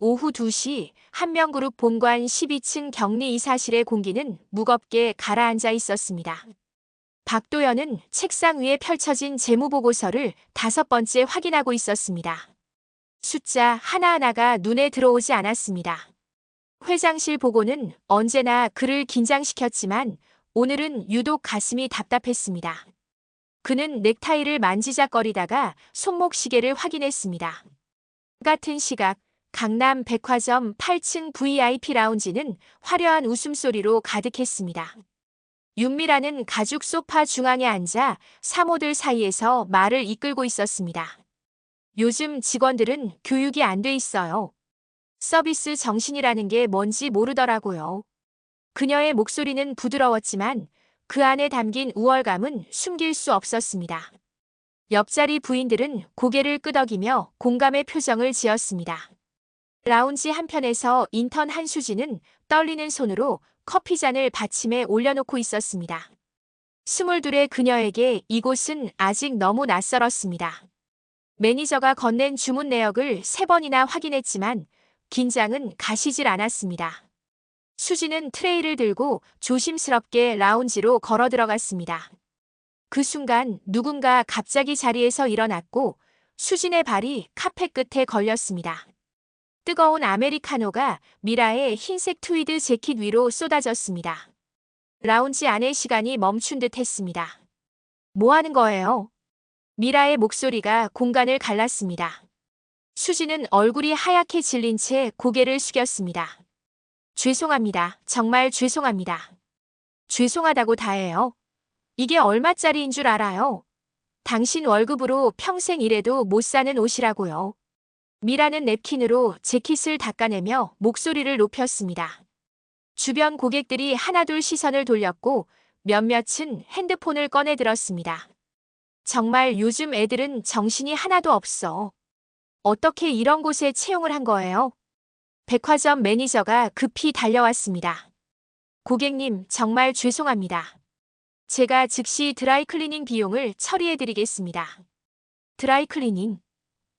오후 2시 한명그룹 본관 12층 격리 이사실의 공기는 무겁게 가라앉아 있었습니다. 박도연은 책상 위에 펼쳐진 재무보고서를 5번째 확인하고 있었습니다. 숫자 하나하나가 눈에 들어오지 않았습니다. 회장실 보고는 언제나 그를 긴장시켰지만 오늘은 유독 가슴이 답답했습니다. 그는 넥타이를 만지작거리다가 손목시계를 확인했습니다. 같은 시각 강남 백화점 8층 VIP 라운지는 화려한 웃음소리로 가득했습니다. 윤미라는 가죽 소파 중앙에 앉아 사모들 사이에서 말을 이끌고 있었습니다. 요즘 직원들은 교육이 안 돼 있어요. 서비스 정신이라는 게 뭔지 모르더라고요. 그녀의 목소리는 부드러웠지만 그 안에 담긴 우월감은 숨길 수 없었습니다. 옆자리 부인들은 고개를 끄덕이며 공감의 표정을 지었습니다. 라운지 한편에서 인턴 한수진은 떨리는 손으로 커피잔을 받침에 올려놓고 있었습니다. 22의 그녀에게 이곳은 아직 너무 낯설었습니다. 매니저가 건넨 주문 내역을 3번이나 확인했지만 긴장은 가시질 않았습니다. 수지는 트레이를 들고 조심스럽게 라운지로 걸어 들어갔습니다. 그 순간 누군가 갑자기 자리에서 일어났고 수진의 발이 카펫 끝에 걸렸습니다. 뜨거운 아메리카노가 미라의 흰색 트위드 재킷 위로 쏟아졌습니다. 라운지 안의 시간이 멈춘 듯 했습니다. 뭐 하는 거예요? 미라의 목소리가 공간을 갈랐습니다. 수지는 얼굴이 하얗게 질린 채 고개를 숙였습니다. 죄송합니다. 정말 죄송합니다. 죄송하다고 다해요. 이게 얼마짜리인 줄 알아요? 당신 월급으로 평생 일해도 못 사는 옷이라고요. 미라는 냅킨으로 재킷을 닦아내며 목소리를 높였습니다. 주변 고객들이 하나둘 시선을 돌렸고 몇몇은 핸드폰을 꺼내 들었습니다. 정말 요즘 애들은 정신이 하나도 없어. 어떻게 이런 곳에 채용을 한 거예요? 백화점 매니저가 급히 달려왔습니다. 고객님, 정말 죄송합니다. 제가 즉시 드라이클리닝 비용을 처리해드리겠습니다. 드라이클리닝?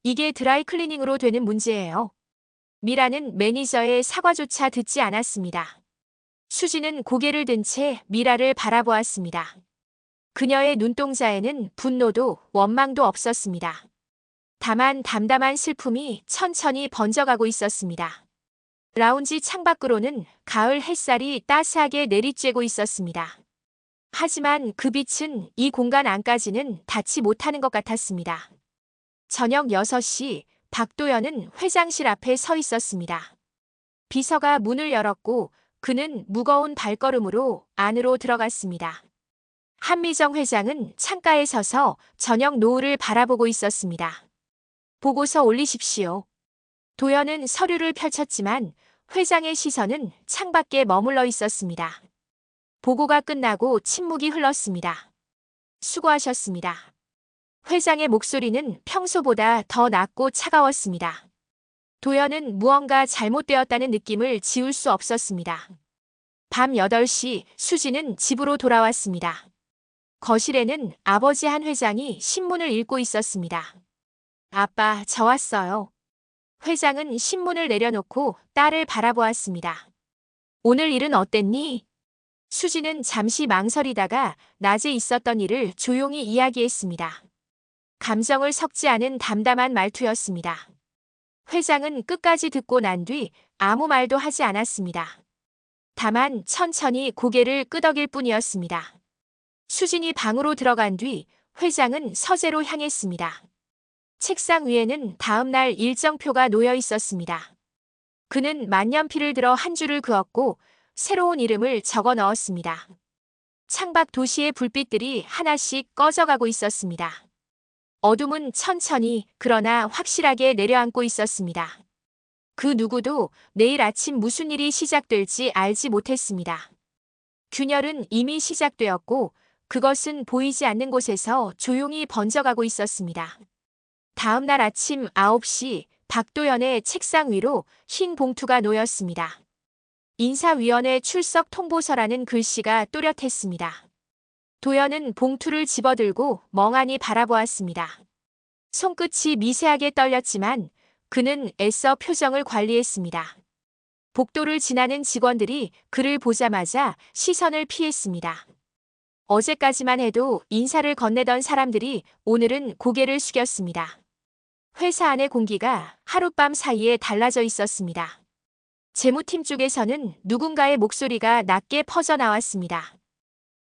이게 드라이클리닝으로 되는 문제예요. 미라는 매니저의 사과조차 듣지 않았습니다. 수지는 고개를 든 채 미라를 바라보았습니다. 그녀의 눈동자에는 분노도 원망도 없었습니다. 다만 담담한 슬픔이 천천히 번져가고 있었습니다. 라운지 창밖으로는 가을 햇살이 따스하게 내리쬐고 있었습니다. 하지만 그 빛은 이 공간 안까지는 닿지 못하는 것 같았습니다. 저녁 6시 박도연은 회장실 앞에 서 있었습니다. 비서가 문을 열었고 그는 무거운 발걸음으로 안으로 들어갔습니다. 한미정 회장은 창가에 서서 저녁 노을을 바라보고 있었습니다. 보고서 올리십시오. 도연은 서류를 펼쳤지만 회장의 시선은 창밖에 머물러 있었습니다. 보고가 끝나고 침묵이 흘렀습니다. 수고하셨습니다. 회장의 목소리는 평소보다 더 낮고 차가웠습니다. 도연은 무언가 잘못되었다는 느낌을 지울 수 없었습니다. 밤 8시 수지는 집으로 돌아왔습니다. 거실에는 아버지 한 회장이 신문을 읽고 있었습니다. 아빠, 저 왔어요. 회장은 신문을 내려놓고 딸을 바라보았습니다. 오늘 일은 어땠니? 수지는 잠시 망설이다가 낮에 있었던 일을 조용히 이야기했습니다. 감정을 섞지 않은 담담한 말투였습니다. 회장은 끝까지 듣고 난 뒤 아무 말도 하지 않았습니다. 다만 천천히 고개를 끄덕일 뿐이었습니다. 수진이 방으로 들어간 뒤 회장은 서재로 향했습니다. 책상 위에는 다음 날 일정표가 놓여 있었습니다. 그는 만년필을 들어 한 줄을 그었고 새로운 이름을 적어 넣었습니다. 창밖 도시의 불빛들이 하나씩 꺼져가고 있었습니다. 어둠은 천천히 그러나 확실하게 내려앉고 있었습니다. 그 누구도 내일 아침 무슨 일이 시작될지 알지 못했습니다. 균열은 이미 시작되었고 그것은 보이지 않는 곳에서 조용히 번져가고 있었습니다. 다음 날 아침 9시 박도연의 책상 위로 흰 봉투가 놓였습니다. 인사위원회 출석 통보서라는 글씨가 또렷했습니다. 도연은 봉투를 집어들고 멍하니 바라보았습니다. 손끝이 미세하게 떨렸지만 그는 애써 표정을 관리했습니다. 복도를 지나는 직원들이 그를 보자마자 시선을 피했습니다. 어제까지만 해도 인사를 건네던 사람들이 오늘은 고개를 숙였습니다. 회사 안의 공기가 하룻밤 사이에 달라져 있었습니다. 재무팀 쪽에서는 누군가의 목소리가 낮게 퍼져나왔습니다.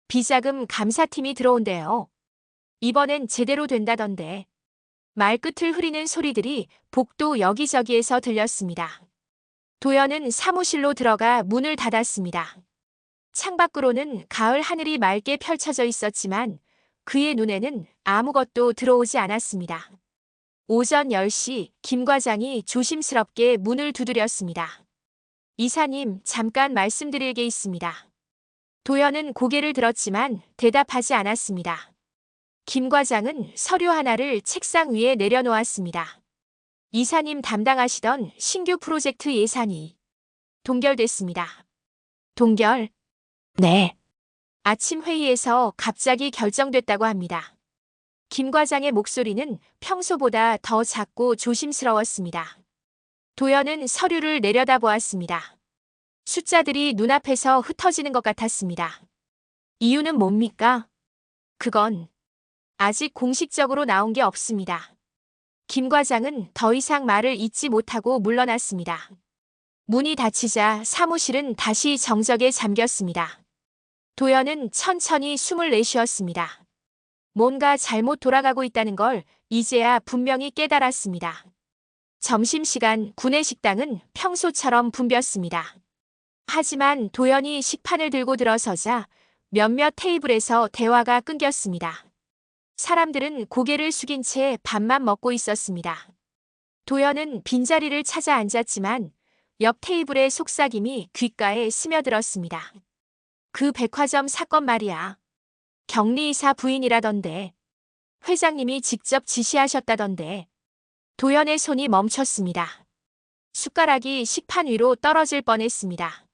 비자금 감사팀이 들어온대요. 이번엔 제대로 된다던데. 말끝을 흐리는 소리들이 복도 여기저기에서 들렸습니다. 도연은 사무실로 들어가 문을 닫았습니다. 창밖으로는 가을 하늘이 맑게 펼쳐져 있었지만 그의 눈에는 아무것도 들어오지 않았습니다. 오전 10시 김 과장이 조심스럽게 문을 두드렸습니다. 이사님, 잠깐 말씀드릴 게 있습니다. 도연은 고개를 들었지만 대답하지 않았습니다. 김 과장은 서류 하나를 책상 위에 내려놓았습니다. 이사님 담당하시던 신규 프로젝트 예산이 동결됐습니다. 동결? 네. 아침 회의에서 갑자기 결정됐다고 합니다. 김 과장의 목소리는 평소보다 더 작고 조심스러웠습니다. 도연은 서류를 내려다보았습니다. 숫자들이 눈앞에서 흩어지는 것 같았습니다. 이유는 뭡니까? 그건 아직 공식적으로 나온 게 없습니다. 김 과장은 더 이상 말을 잇지 못하고 물러났습니다. 문이 닫히자 사무실은 다시 정적에 잠겼습니다. 도연은 천천히 숨을 내쉬었습니다. 뭔가 잘못 돌아가고 있다는 걸 이제야 분명히 깨달았습니다. 점심시간 구내식당은 평소처럼 붐볐습니다. 하지만 도연이 식판을 들고 들어서자 몇몇 테이블에서 대화가 끊겼습니다. 사람들은 고개를 숙인 채 밥만 먹고 있었습니다. 도연은 빈자리를 찾아 앉았지만 옆 테이블의 속삭임이 귓가에 스며들었습니다. 그 백화점 사건 말이야. 경리이사 부인이라던데. 회장님이 직접 지시하셨다던데. 도연의 손이 멈췄습니다. 숟가락이 식판 위로 떨어질 뻔했습니다.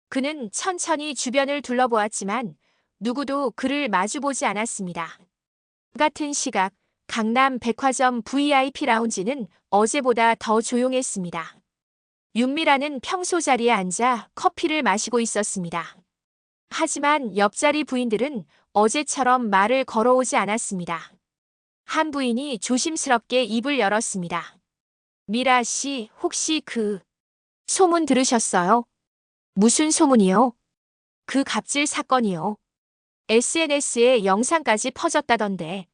그는 천천히 주변을 둘러보았지만 누구도 그를 마주보지 않았습니다. 같은 시각 강남 백화점 VIP 라운지는 어제보다 더 조용했습니다. 윤미라는 평소 자리에 앉아 커피를 마시고 있었습니다. 하지만 옆자리 부인들은 어제처럼 말을 걸어오지 않았습니다. 한 부인이 조심스럽게 입을 열었습니다. 미라 씨, 혹시 그 소문 들으셨어요? 무슨 소문이요? 그 갑질 사건이요. SNS에 영상까지 퍼졌다던데.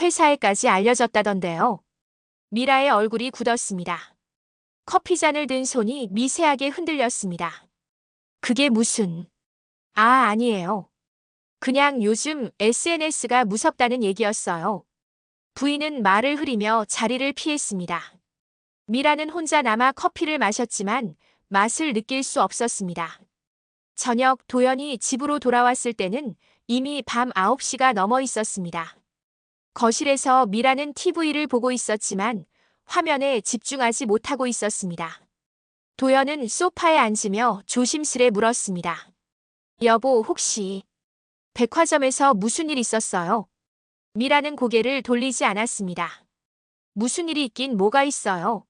회사에까지 알려졌다던데요. 미라의 얼굴이 굳었습니다. 커피잔을 든 손이 미세하게 흔들렸습니다. 그게 무슨... 아니에요. 그냥 요즘 SNS가 무섭다는 얘기였어요. 부인은 말을 흐리며 자리를 피했습니다. 미라는 혼자 남아 커피를 마셨지만 맛을 느낄 수 없었습니다. 저녁 도연이 집으로 돌아왔을 때는 이미 밤 9시가 넘어 있었습니다. 거실에서 미라는 TV를 보고 있었지만 화면에 집중하지 못하고 있었습니다. 도연은 소파에 앉으며 조심스레 물었습니다. 여보, 혹시 백화점에서 무슨 일 있었어요? 미라는 고개를 돌리지 않았습니다. 무슨 일이 있긴 뭐가 있어요?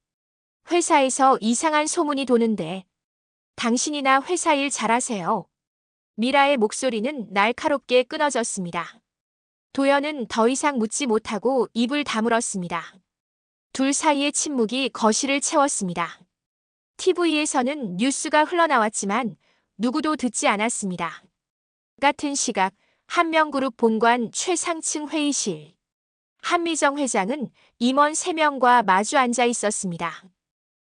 회사에서 이상한 소문이 도는데. 당신이나 회사 일 잘하세요. 미라의 목소리는 날카롭게 끊어졌습니다. 도연은 더 이상 묻지 못하고 입을 다물었습니다. 둘 사이의 침묵이 거실을 채웠습니다. TV에서는 뉴스가 흘러나왔지만 누구도 듣지 않았습니다. 같은 시각 한명그룹 본관 최상층 회의실. 한미정 회장은 임원 3명과 마주 앉아 있었습니다.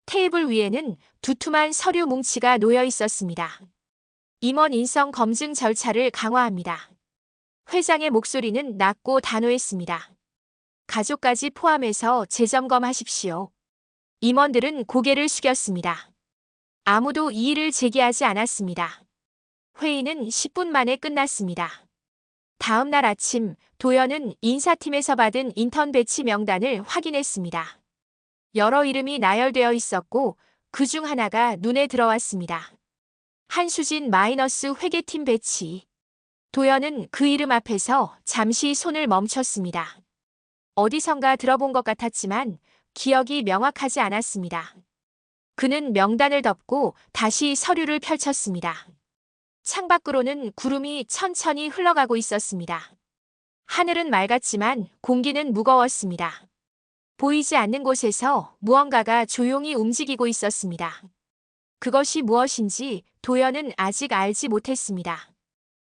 테이블 위에는 두툼한 서류 뭉치가 놓여 있었습니다. 임원 인성 검증 절차를 강화합니다. 회장의 목소리는 낮고 단호했습니다. 가족까지 포함해서 재점검하십시오. 임원들은 고개를 숙였습니다. 아무도 이의를 제기하지 않았습니다. 회의는 10분 만에 끝났습니다. 다음 날 아침 도연은 인사팀에서 받은 인턴 배치 명단을 확인했습니다. 여러 이름이 나열되어 있었고 그중 하나가 눈에 들어왔습니다. 한수진 마이너스 회계팀 배치. 도연은 그 이름 앞에서 잠시 손을 멈췄습니다. 어디선가 들어본 것 같았지만 기억이 명확하지 않았습니다. 그는 명단을 덮고 다시 서류를 펼쳤습니다. 창밖으로는 구름이 천천히 흘러가고 있었습니다. 하늘은 맑았지만 공기는 무거웠습니다. 보이지 않는 곳에서 무언가가 조용히 움직이고 있었습니다. 그것이 무엇인지 도연은 아직 알지 못했습니다.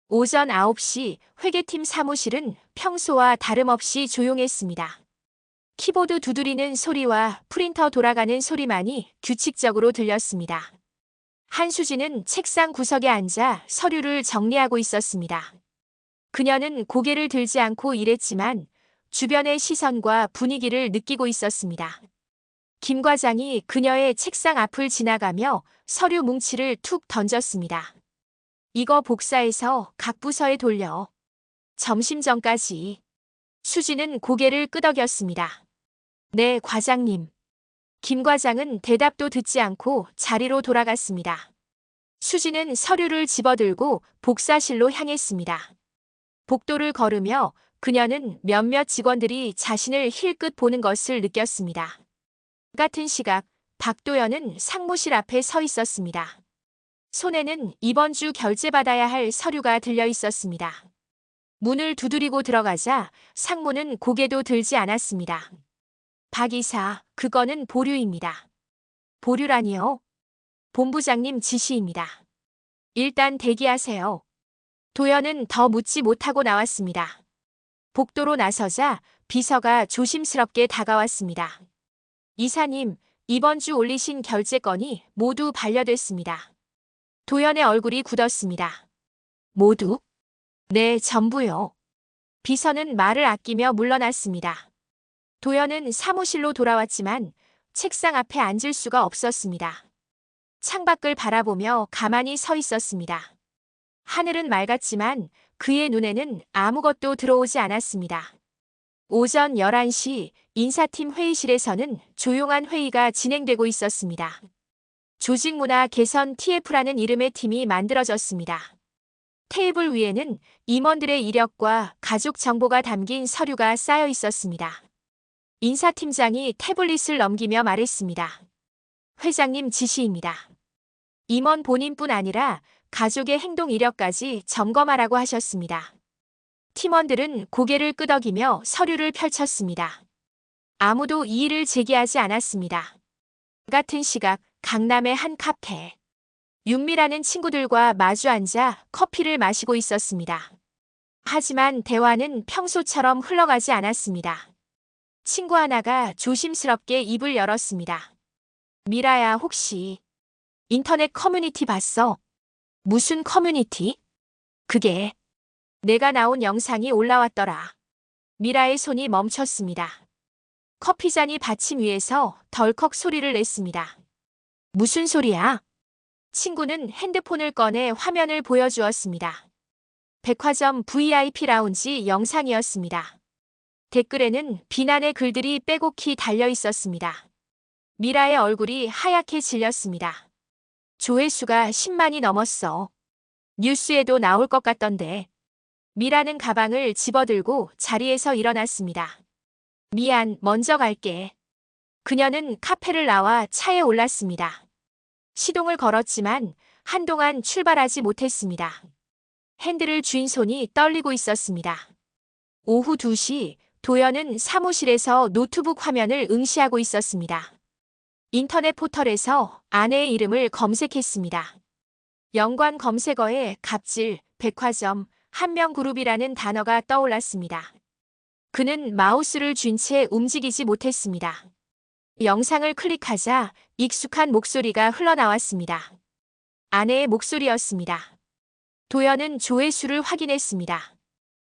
오전 9시 회계팀 사무실은 평소와 다름없이 조용했습니다. 키보드 두드리는 소리와 프린터 돌아가는 소리만이 규칙적으로 들렸습니다. 한수진은 책상 구석에 앉아 서류를 정리하고 있었습니다. 그녀는 고개를 들지 않고 일했지만 주변의 시선과 분위기를 느끼고 있었습니다. 김 과장이 그녀의 책상 앞을 지나가며 서류 뭉치를 툭 던졌습니다. 이거 복사해서 각 부서에 돌려. 점심 전까지. 수지는 고개를 끄덕였습니다. 네, 과장님. 김 과장은 대답도 듣지 않고 자리로 돌아갔습니다. 수지는 서류를 집어들고 복사실로 향했습니다. 복도를 걸으며 그녀는 몇몇 직원들이 자신을 힐끗 보는 것을 느꼈습니다. 같은 시각 박도연은 상무실 앞에 서 있었습니다. 손에는 이번 주 결제받아야 할 서류가 들려 있었습니다. 문을 두드리고 들어가자 상무는 고개도 들지 않았습니다. 박 이사, 그거는 보류입니다. 보류라니요? 본부장님 지시입니다. 일단 대기하세요. 도연은 더 묻지 못하고 나왔습니다. 복도로 나서자 비서가 조심스럽게 다가왔습니다. 이사님, 이번 주 올리신 결제건이 모두 반려됐습니다. 도연의 얼굴이 굳었습니다. 모두? 네, 전부요. 비서는 말을 아끼며 물러났습니다. 도연은 사무실로 돌아왔지만 책상 앞에 앉을 수가 없었습니다. 창밖을 바라보며 가만히 서 있었습니다. 하늘은 맑았지만 그의 눈에는 아무것도 들어오지 않았습니다. 오전 11시 인사팀 회의실에서는 조용한 회의가 진행되고 있었습니다. 조직문화 개선 TF라는 이름의 팀이 만들어졌습니다. 테이블 위에는 임원들의 이력과 가족 정보가 담긴 서류가 쌓여 있었습니다. 인사팀장이 태블릿을 넘기며 말했습니다. 회장님 지시입니다. 임원 본인뿐 아니라 가족의 행동 이력까지 점검하라고 하셨습니다. 팀원들은 고개를 끄덕이며 서류를 펼쳤습니다. 아무도 이의를 제기하지 않았습니다. 같은 시각 강남의 한 카페. 윤미라는 친구들과 마주 앉아 커피를 마시고 있었습니다. 하지만 대화는 평소처럼 흘러가지 않았습니다. 친구 하나가 조심스럽게 입을 열었습니다. 미라야, 혹시 인터넷 커뮤니티 봤어? 무슨 커뮤니티? 그게 내가 나온 영상이 올라왔더라. 미라의 손이 멈췄습니다. 커피잔이 받침 위에서 덜컥 소리를 냈습니다. 무슨 소리야? 친구는 핸드폰을 꺼내 화면을 보여주었습니다. 백화점 VIP 라운지 영상이었습니다. 댓글에는 비난의 글들이 빼곡히 달려 있었습니다. 미라의 얼굴이 하얗게 질렸습니다. 조회수가 10만이 넘었어. 뉴스에도 나올 것 같던데. 미라는 가방을 집어들고 자리에서 일어났습니다. 미안, 먼저 갈게. 그녀는 카페를 나와 차에 올랐습니다. 시동을 걸었지만 한동안 출발하지 못했습니다. 핸들을 쥔 손이 떨리고 있었습니다. 오후 2시 도연은 사무실에서 노트북 화면을 응시하고 있었습니다. 인터넷 포털에서 아내의 이름을 검색했습니다. 연관 검색어에 갑질, 백화점, 한명그룹이라는 단어가 떠올랐습니다. 그는 마우스를 쥔 채 움직이지 못했습니다. 영상을 클릭하자 익숙한 목소리가 흘러나왔습니다. 아내의 목소리였습니다. 도연은 조회수를 확인했습니다.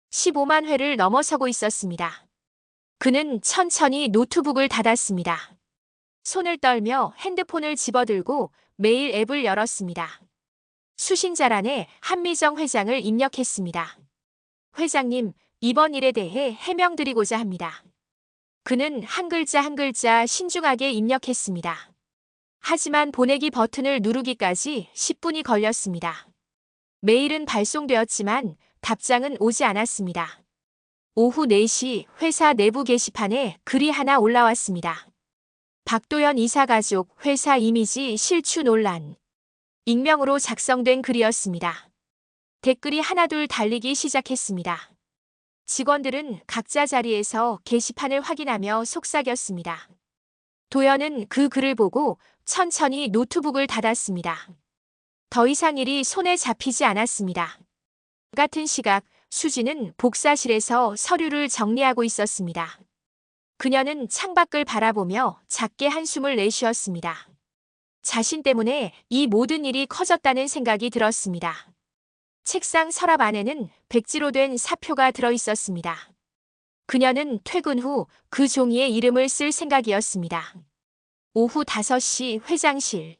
15만 회를 넘어서고 있었습니다. 그는 천천히 노트북을 닫았습니다. 손을 떨며 핸드폰을 집어들고 메일 앱을 열었습니다. 수신자란에 한미정 회장을 입력했습니다. 회장님, 이번 일에 대해 해명드리고자 합니다. 그는 한 글자 한 글자 신중하게 입력했습니다. 하지만 보내기 버튼을 누르기까지 10분이 걸렸습니다. 메일은 발송되었지만 답장은 오지 않았습니다. 오후 4시 회사 내부 게시판에 글이 하나 올라왔습니다. 박도연 이사 가족 회사 이미지 실추 논란. 익명으로 작성된 글이었습니다. 댓글이 하나둘 달리기 시작했습니다. 직원들은 각자 자리에서 게시판을 확인하며 속삭였습니다. 도연은 그 글을 보고 천천히 노트북을 닫았습니다. 더 이상 일이 손에 잡히지 않았습니다. 같은 시각 수지는 복사실에서 서류를 정리하고 있었습니다. 그녀는 창밖을 바라보며 작게 한숨을 내쉬었습니다. 자신 때문에 이 모든 일이 커졌다는 생각이 들었습니다. 책상 서랍 안에는 백지로 된 사표가 들어 있었습니다. 그녀는 퇴근 후 그 종이에 이름을 쓸 생각이었습니다. 오후 5시 회장실.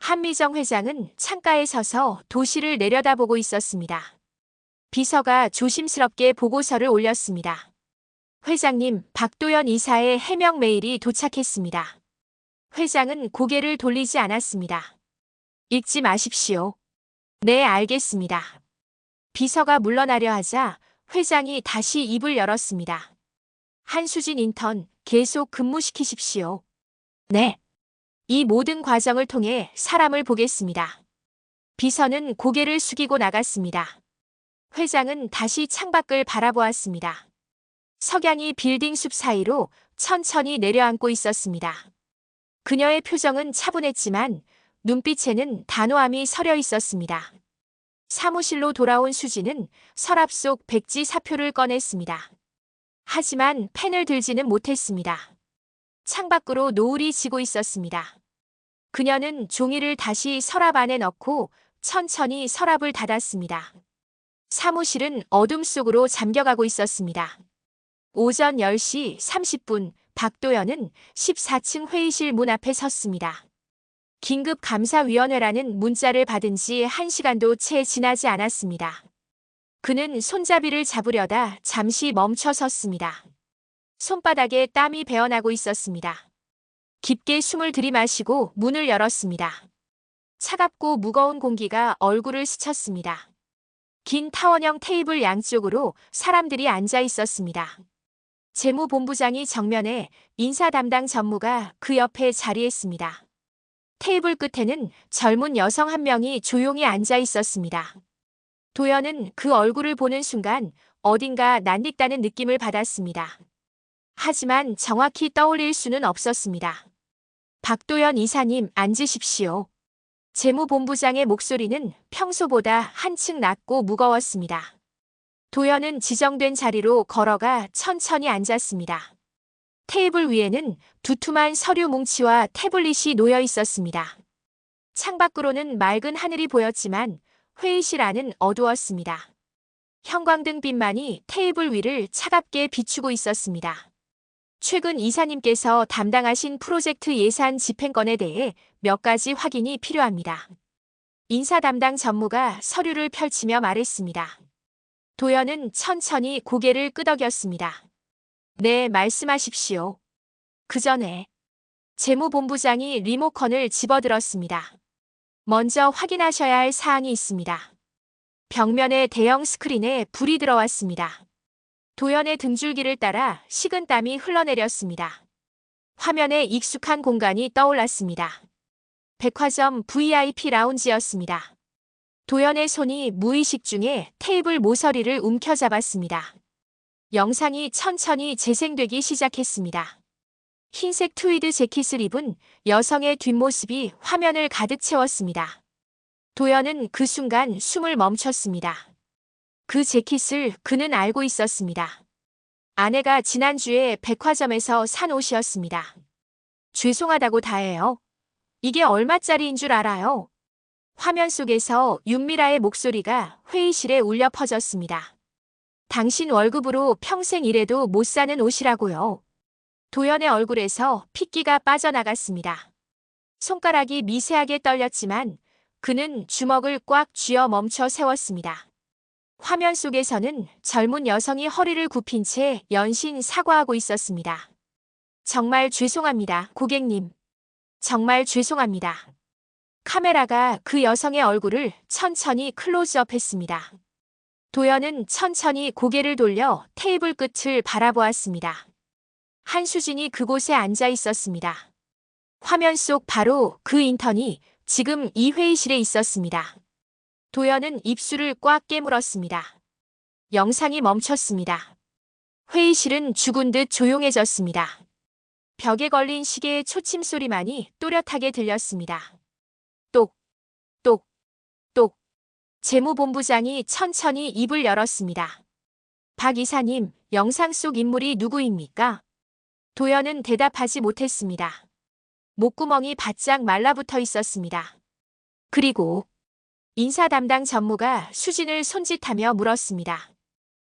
한미정 회장은 창가에 서서 도시를 내려다보고 있었습니다. 비서가 조심스럽게 보고서를 올렸습니다. 회장님, 박도연 이사의 해명 메일이 도착했습니다. 회장은 고개를 돌리지 않았습니다. 읽지 마십시오. 네, 알겠습니다. 비서가 물러나려 하자 회장이 다시 입을 열었습니다. 한수진 인턴, 계속 근무시키십시오. 네. 이 모든 과정을 통해 사람을 보겠습니다. 비서는 고개를 숙이고 나갔습니다. 회장은 다시 창밖을 바라보았습니다. 석양이 빌딩 숲 사이로 천천히 내려앉고 있었습니다. 그녀의 표정은 차분했지만 눈빛에는 단호함이 서려 있었습니다. 사무실로 돌아온 수지는 서랍 속 백지 사표를 꺼냈습니다. 하지만 펜을 들지는 못했습니다. 창밖으로 노을이 지고 있었습니다. 그녀는 종이를 다시 서랍 안에 넣고 천천히 서랍을 닫았습니다. 사무실은 어둠 속으로 잠겨가고 있었습니다. 오전 10시 30분 박도연은 14층 회의실 문 앞에 섰습니다. 긴급감사위원회라는 문자를 받은 지 1시간도 채 지나지 않았습니다. 그는 손잡이를 잡으려다 잠시 멈춰 섰습니다. 손바닥에 땀이 배어나고 있었습니다. 깊게 숨을 들이마시고 문을 열었습니다. 차갑고 무거운 공기가 얼굴을 스쳤습니다. 긴 타원형 테이블 양쪽으로 사람들이 앉아 있었습니다. 재무본부장이 정면에 인사 담당 전무가 그 옆에 자리했습니다. 테이블 끝에는 젊은 여성 한 명이 조용히 앉아 있었습니다. 도연은 그 얼굴을 보는 순간 어딘가 낯익다는 느낌을 받았습니다. 하지만 정확히 떠올릴 수는 없었습니다. 박도연 이사님, 앉으십시오. 재무본부장의 목소리는 평소보다 한층 낮고 무거웠습니다. 도연은 지정된 자리로 걸어가 천천히 앉았습니다. 테이블 위에는 두툼한 서류 뭉치와 태블릿이 놓여 있었습니다. 창밖으로는 맑은 하늘이 보였지만 회의실 안은 어두웠습니다. 형광등빛만이 테이블 위를 차갑게 비추고 있었습니다. 최근 이사님께서 담당하신 프로젝트 예산 집행건에 대해 몇 가지 확인이 필요합니다. 인사 담당 전무가 서류를 펼치며 말했습니다. 도연은 천천히 고개를 끄덕였습니다. 네, 말씀하십시오. 그 전에 재무본부장이 리모컨을 집어들었습니다. 먼저 확인하셔야 할 사항이 있습니다. 벽면의 대형 스크린에 불이 들어왔습니다. 도연의 등줄기를 따라 식은땀이 흘러내렸습니다. 화면에 익숙한 공간이 떠올랐습니다. 백화점 VIP 라운지였습니다. 도연의 손이 무의식 중에 테이블 모서리를 움켜잡았습니다. 영상이 천천히 재생되기 시작했습니다. 흰색 트위드 재킷을 입은 여성의 뒷모습이 화면을 가득 채웠습니다. 도연은 그 순간 숨을 멈췄습니다. 그 재킷을 그는 알고 있었습니다. 아내가 지난주에 백화점에서 산 옷이었습니다. 죄송하다고 다해요. 이게 얼마짜리인 줄 알아요? 화면 속에서 윤미라의 목소리가 회의실에 울려 퍼졌습니다. 당신 월급으로 평생 일해도 못 사는 옷이라고요. 도연의 얼굴에서 핏기가 빠져나갔습니다. 손가락이 미세하게 떨렸지만 그는 주먹을 꽉 쥐어 멈춰 세웠습니다. 화면 속에서는 젊은 여성이 허리를 굽힌 채 연신 사과하고 있었습니다. 정말 죄송합니다, 고객님. 정말 죄송합니다. 카메라가 그 여성의 얼굴을 천천히 클로즈업했습니다. 도연은 천천히 고개를 돌려 테이블 끝을 바라보았습니다. 한수진이 그곳에 앉아 있었습니다. 화면 속 바로 그 인턴이 지금 이 회의실에 있었습니다. 도연은 입술을 꽉 깨물었습니다. 영상이 멈췄습니다. 회의실은 죽은 듯 조용해졌습니다. 벽에 걸린 시계의 초침 소리만이 또렷하게 들렸습니다. 똑, 똑, 똑. 재무본부장이 천천히 입을 열었습니다. 박 이사님, 영상 속 인물이 누구입니까? 도연은 대답하지 못했습니다. 목구멍이 바짝 말라붙어 있었습니다. 그리고 인사 담당 전무가 수진을 손짓하며 물었습니다.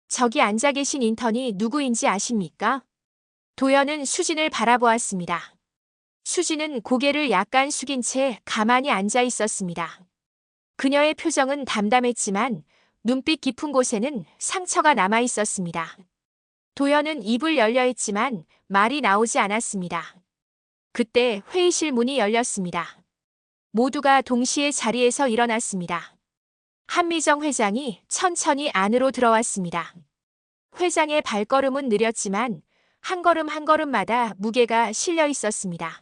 저기 앉아 계신 인턴이 누구인지 아십니까? 도연은 수진을 바라보았습니다. 수진은 고개를 약간 숙인 채 가만히 앉아 있었습니다. 그녀의 표정은 담담했지만 눈빛 깊은 곳에는 상처가 남아 있었습니다. 도연은 입을 열려 했지만 말이 나오지 않았습니다. 그때 회의실 문이 열렸습니다. 모두가 동시에 자리에서 일어났습니다. 한미정 회장이 천천히 안으로 들어왔습니다. 회장의 발걸음은 느렸지만 한 걸음 한 걸음마다 무게가 실려 있었습니다.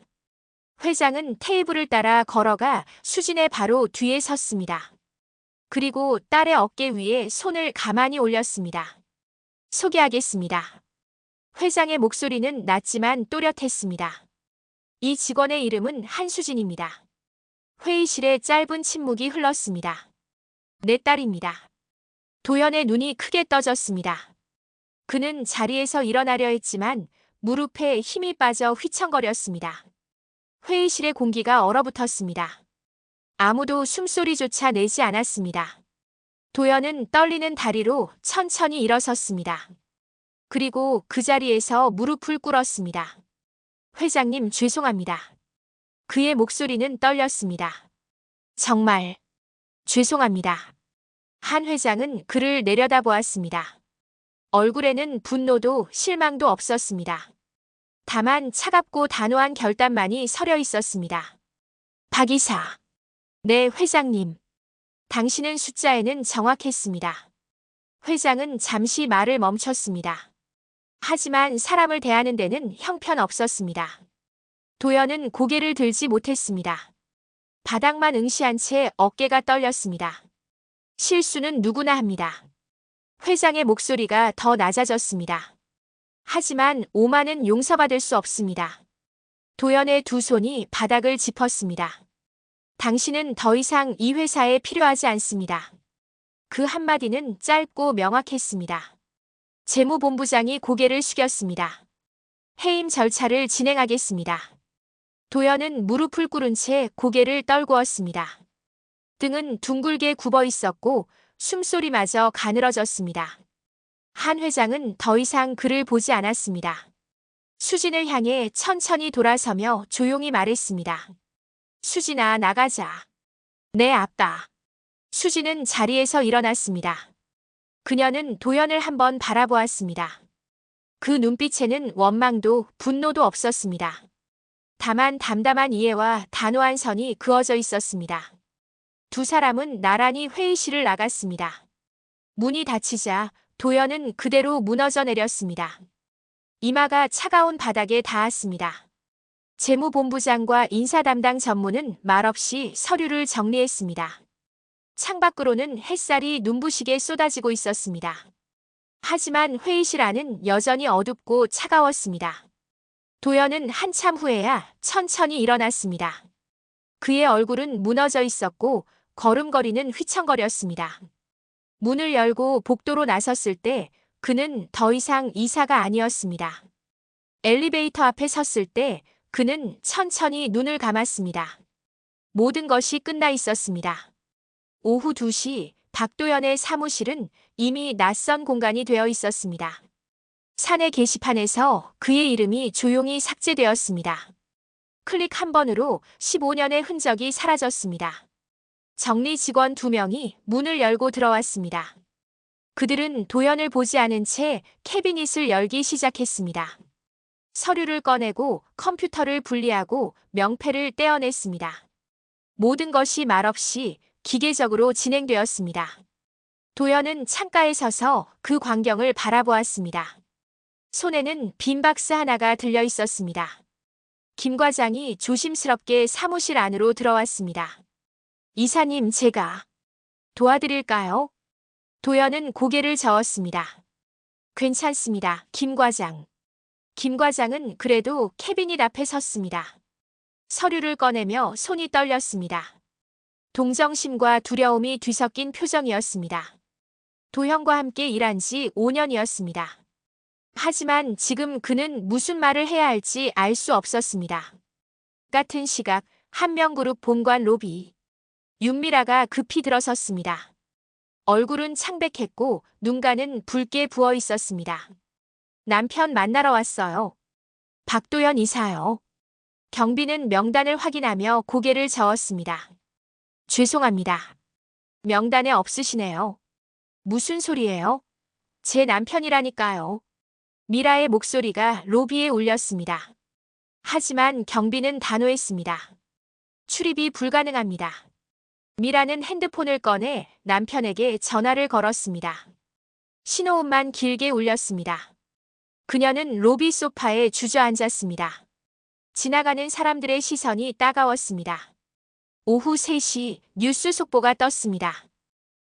회장은 테이블을 따라 걸어가 수진의 바로 뒤에 섰습니다. 그리고 딸의 어깨 위에 손을 가만히 올렸습니다. 소개하겠습니다. 회장의 목소리는 낮지만 또렷했습니다. 이 직원의 이름은 한수진입니다. 회의실에 짧은 침묵이 흘렀습니다. 내 딸입니다. 도연의 눈이 크게 떠졌습니다. 그는 자리에서 일어나려 했지만 무릎에 힘이 빠져 휘청거렸습니다. 회의실의 공기가 얼어붙었습니다. 아무도 숨소리조차 내지 않았습니다. 도연은 떨리는 다리로 천천히 일어섰습니다. 그리고 그 자리에서 무릎을 꿇었습니다. 회장님, 죄송합니다. 그의 목소리는 떨렸습니다. 정말 죄송합니다. 한 회장은 그를 내려다보았습니다. 얼굴에는 분노도 실망도 없었습니다. 다만 차갑고 단호한 결단만이 서려 있었습니다. 박 이사. 네, 회장님. 당신은 숫자에는 정확했습니다. 회장은 잠시 말을 멈췄습니다. 하지만 사람을 대하는 데는 형편없었습니다. 도연은 고개를 들지 못했습니다. 바닥만 응시한 채 어깨가 떨렸습니다. 실수는 누구나 합니다. 회장의 목소리가 더 낮아졌습니다. 하지만 오만은 용서받을 수 없습니다. 도연의 두 손이 바닥을 짚었습니다. 당신은 더 이상 이 회사에 필요하지 않습니다. 그 한마디는 짧고 명확했습니다. 재무본부장이 고개를 숙였습니다. 해임 절차를 진행하겠습니다. 도연은 무릎을 꿇은 채 고개를 떨구었습니다. 등은 둥글게 굽어 있었고 숨소리마저 가늘어졌습니다. 한 회장은 더 이상 그를 보지 않았습니다. 수진을 향해 천천히 돌아서며 조용히 말했습니다. 수진아, 나가자. 네, 아빠. 수진은 자리에서 일어났습니다. 그녀는 도연을 한번 바라보았습니다. 그 눈빛에는 원망도 분노도 없었습니다. 다만 담담한 이해와 단호한 선이 그어져 있었습니다. 두 사람은 나란히 회의실을 나갔습니다. 문이 닫히자 도연은 그대로 무너져 내렸습니다. 이마가 차가운 바닥에 닿았습니다. 재무본부장과 인사 담당 전무는 말없이 서류를 정리했습니다. 창밖으로는 햇살이 눈부시게 쏟아지고 있었습니다. 하지만 회의실 안은 여전히 어둡고 차가웠습니다. 도연은 한참 후에야 천천히 일어났습니다. 그의 얼굴은 무너져 있었고 걸음걸이는 휘청거렸습니다. 문을 열고 복도로 나섰을 때 그는 더 이상 이사가 아니었습니다. 엘리베이터 앞에 섰을 때 그는 천천히 눈을 감았습니다. 모든 것이 끝나 있었습니다. 오후 2시 박도연의 사무실은 이미 낯선 공간이 되어 있었습니다. 사내 게시판에서 그의 이름이 조용히 삭제되었습니다. 클릭 한 번으로 15년의 흔적이 사라졌습니다. 정리 직원 2명이 문을 열고 들어왔습니다. 그들은 도연을 보지 않은 채 캐비닛을 열기 시작했습니다. 서류를 꺼내고 컴퓨터를 분리하고 명패를 떼어냈습니다. 모든 것이 말없이 기계적으로 진행되었습니다. 도연은 창가에 서서 그 광경을 바라보았습니다. 손에는 빈 박스 하나가 들려 있었습니다. 김 과장이 조심스럽게 사무실 안으로 들어왔습니다. 이사님, 제가 도와드릴까요? 도연은 고개를 저었습니다. 괜찮습니다, 김 과장. 김 과장은 그래도 캐비닛 앞에 섰습니다. 서류를 꺼내며 손이 떨렸습니다. 동정심과 두려움이 뒤섞인 표정이었습니다. 도현과 함께 일한 지 5년이었습니다. 하지만 지금 그는 무슨 말을 해야 할지 알 수 없었습니다. 같은 시각 한명그룹 본관 로비. 윤미라가 급히 들어섰습니다. 얼굴은 창백했고 눈가는 붉게 부어 있었습니다. 남편 만나러 왔어요. 박도연 이사요. 경비는 명단을 확인하며 고개를 저었습니다. 죄송합니다. 명단에 없으시네요. 무슨 소리예요? 제 남편이라니까요. 미라의 목소리가 로비에 울렸습니다. 하지만 경비는 단호했습니다. 출입이 불가능합니다. 미라는 핸드폰을 꺼내 남편에게 전화를 걸었습니다. 신호음만 길게 울렸습니다. 그녀는 로비 소파에 주저앉았습니다. 지나가는 사람들의 시선이 따가웠습니다. 오후 3시 뉴스 속보가 떴습니다.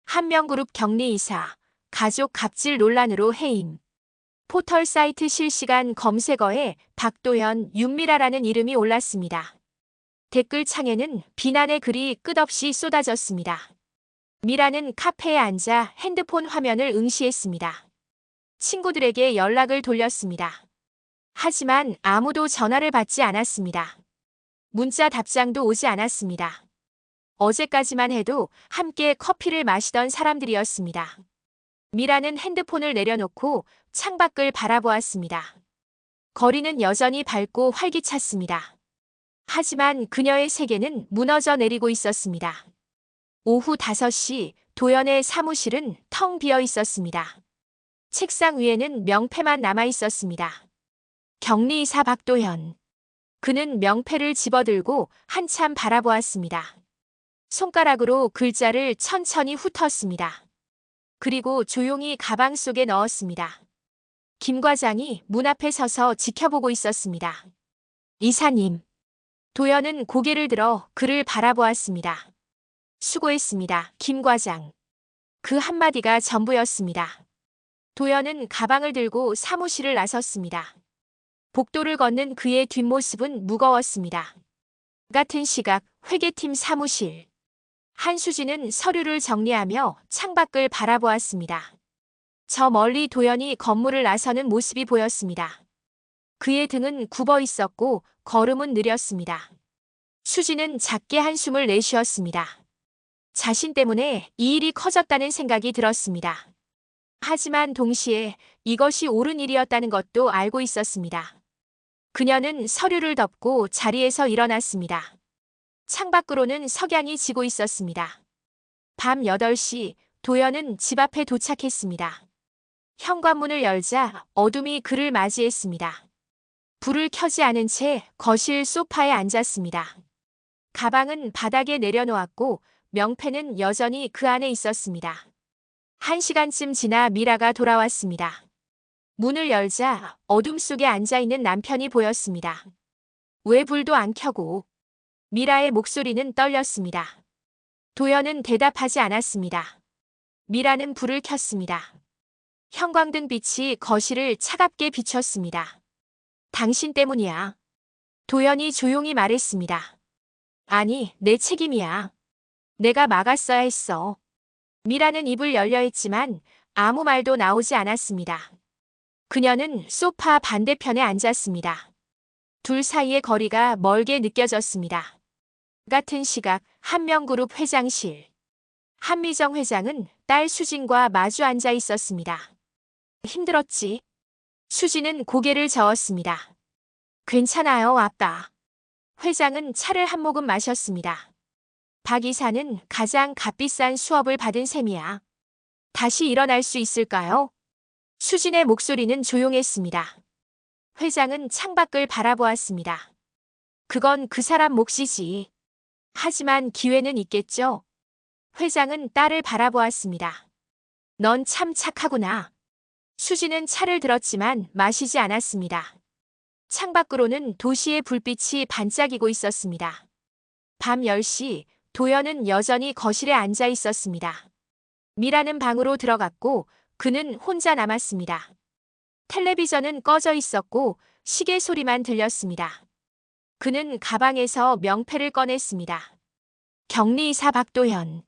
한명그룹 격리이사, 가족 갑질 논란으로 해임. 포털 사이트 실시간 검색어에 박도연, 윤미라라는 이름이 올랐습니다. 댓글창에는 비난의 글이 끝없이 쏟아졌습니다. 미라는 카페에 앉아 핸드폰 화면을 응시했습니다. 친구들에게 연락을 돌렸습니다. 하지만 아무도 전화를 받지 않았습니다. 문자 답장도 오지 않았습니다. 어제까지만 해도 함께 커피를 마시던 사람들이었습니다. 미라는 핸드폰을 내려놓고 창밖을 바라보았습니다. 거리는 여전히 밝고 활기찼습니다. 하지만 그녀의 세계는 무너져 내리고 있었습니다. 오후 5시 도연의 사무실은 텅 비어 있었습니다. 책상 위에는 명패만 남아 있었습니다. 격리이사 박도연. 그는 명패를 집어들고 한참 바라보았습니다. 손가락으로 글자를 천천히 훑었습니다. 그리고 조용히 가방 속에 넣었습니다. 김 과장이 문 앞에 서서 지켜보고 있었습니다. 이사님. 도연은 고개를 들어 그를 바라보았습니다. 수고했습니다, 김 과장. 그 한마디가 전부였습니다. 도연은 가방을 들고 사무실을 나섰습니다. 복도를 걷는 그의 뒷모습은 무거웠습니다. 같은 시각 회계팀 사무실. 한수진은 서류를 정리하며 창밖을 바라보았습니다. 저 멀리 도연이 건물을 나서는 모습이 보였습니다. 그의 등은 굽어 있었고 걸음은 느렸습니다. 수진은 작게 한숨을 내쉬었습니다. 자신 때문에 이 일이 커졌다는 생각이 들었습니다. 하지만 동시에 이것이 옳은 일이었다는 것도 알고 있었습니다. 그녀는 서류를 덮고 자리에서 일어났습니다. 창밖으로는 석양이 지고 있었습니다. 밤 8시 도연은 집 앞에 도착했습니다. 현관문을 열자 어둠이 그를 맞이했습니다. 불을 켜지 않은 채 거실 소파에 앉았습니다. 가방은 바닥에 내려놓았고 명패는 여전히 그 안에 있었습니다. 1시간쯤 지나 미라가 돌아왔습니다. 문을 열자 어둠 속에 앉아있는 남편이 보였습니다. 왜 불도 안 켜고? 미라의 목소리는 떨렸습니다. 도연은 대답하지 않았습니다. 미라는 불을 켰습니다. 형광등 빛이 거실을 차갑게 비췄습니다. 당신 때문이야. 도연이 조용히 말했습니다. 아니, 내 책임이야. 내가 막았어야 했어. 미라는 입을 열려 했지만 아무 말도 나오지 않았습니다. 그녀는 소파 반대편에 앉았습니다. 둘 사이의 거리가 멀게 느껴졌습니다. 같은 시각 한명그룹 회장실. 한미정 회장은 딸 수진과 마주 앉아 있었습니다. 힘들었지? 수진은 고개를 저었습니다. 괜찮아요, 아빠. 회장은 차를 한 모금 마셨습니다. 박 이사는 가장 값비싼 수업을 받은 셈이야. 다시 일어날 수 있을까요? 수진의 목소리는 조용했습니다. 회장은 창밖을 바라보았습니다. 그건 그 사람 몫이지. 하지만 기회는 있겠죠? 회장은 딸을 바라보았습니다. 넌 참 착하구나. 수진은 차를 들었지만 마시지 않았습니다. 창밖으로는 도시의 불빛이 반짝이고 있었습니다. 밤 10시, 도연은 여전히 거실에 앉아 있었습니다. 미라는 방으로 들어갔고 그는 혼자 남았습니다. 텔레비전은 꺼져 있었고 시계 소리만 들렸습니다. 그는 가방에서 명패를 꺼냈습니다. 격리이사 박도현.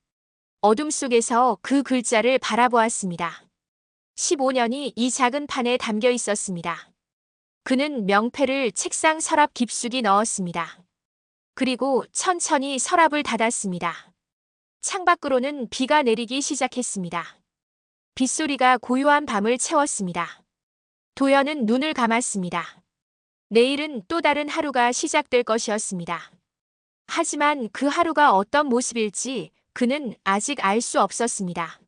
어둠 속에서 그 글자를 바라보았습니다. 15년이 이 작은 판에 담겨 있었습니다. 그는 명패를 책상 서랍 깊숙이 넣었습니다. 그리고 천천히 서랍을 닫았습니다. 창밖으로는 비가 내리기 시작했습니다. 빗소리가 고요한 밤을 채웠습니다. 도연은 눈을 감았습니다. 내일은 또 다른 하루가 시작될 것이었습니다. 하지만 그 하루가 어떤 모습일지 그는 아직 알 수 없었습니다.